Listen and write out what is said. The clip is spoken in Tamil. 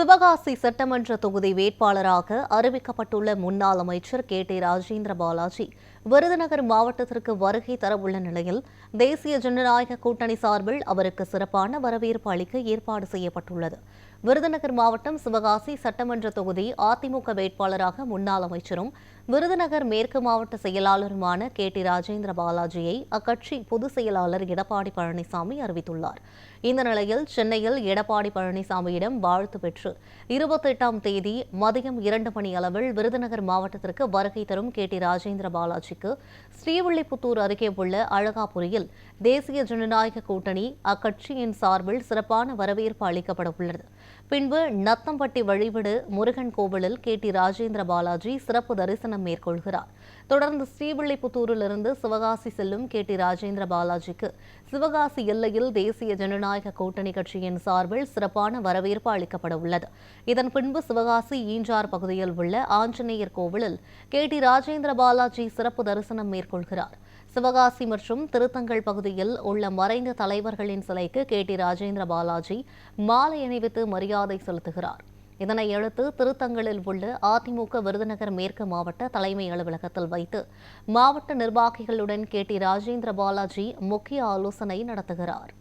சிவகாசி சட்டமன்ற தொகுதி வேட்பாளராக அறிவிக்கப்பட்டுள்ள முன்னாள் அமைச்சர் கே.டி. ராஜேந்திர பாலாஜி விருதுநகர் மாவட்டத்திற்கு வருகை தரவுள்ள நிலையில் தேசிய ஜனநாயக கூட்டணி சார்பில் அவருக்கு சிறப்பான வரவேற்பு அளிக்க ஏற்பாடு செய்யப்பட்டுள்ளது. விருதுநகர் மாவட்டம் சிவகாசி சட்டமன்ற தொகுதி அதிமுக வேட்பாளராக முன்னாள் அமைச்சரும் விருதுநகர் மேற்கு மாவட்ட செயலாளருமான கே.டி. ராஜேந்திர பாலாஜியை அக்கட்சி பொதுச் செயலாளர் எடப்பாடி பழனிசாமி அறிவித்துள்ளார். இந்த நிலையில் சென்னையில் எடப்பாடி பழனிசாமியிடம் வாழ்த்து பெற்று 28ஆம் தேதி மதியம் 2 மணி அளவில் விருதுநகர் மாவட்டத்திற்கு வருகை தரும் கே.டி. ராஜேந்திர பாலாஜிக்கு ஸ்ரீவில்லிபுத்தூர் அருகே உள்ள அழகாபுரியில் தேசிய ஜனநாயக கூட்டணி அக்கட்சியின் சார்பில் சிறப்பான வரவேற்பு அளிக்கப்பட உள்ளது. பின்பு நத்தம்பட்டி வழிவிடு முருகன் கோவிலில் கே.டி. ராஜேந்திர பாலாஜி சிறப்பு தரிசனம் மேற்கொள்கிறார். தொடர்ந்து ஸ்ரீவில்லிபுத்தூரிலிருந்து சிவகாசி செல்லும் கே.டி. ராஜேந்திர பாலாஜிக்கு சிவகாசி எல்லையில் தேசிய ஜனநாயக கூட்டணி கட்சியின் சார்பில் சிறப்பான வரவேற்பு அளிக்கப்பட உள்ளது. இதன் பின்பு சிவகாசி ஈஞ்சார் பகுதியில் உள்ள ஆஞ்சநேயர் கோவிலில் கே.டி. ராஜேந்திர பாலாஜி சிறப்பு தரிசனம் மேற்கொள்கிறார். சிவகாசி மற்றும் திருத்தங்கல் பகுதியில் உள்ள மறைந்த தலைவர்களின் சிலைக்கு கே.டி. ராஜேந்திர பாலாஜி மாலை அணிவித்து மரியாதை செலுத்துகிறார். இதனையடுத்து திருத்தங்கலில் உள்ள அதிமுக விருதுநகர் மேற்கு மாவட்ட தலைமை அலுவலகத்தில் வைத்து மாவட்ட நிர்வாகிகளுடன் கே.டி. ராஜேந்திர பாலாஜி முக்கிய ஆலோசனை நடத்துகிறார்.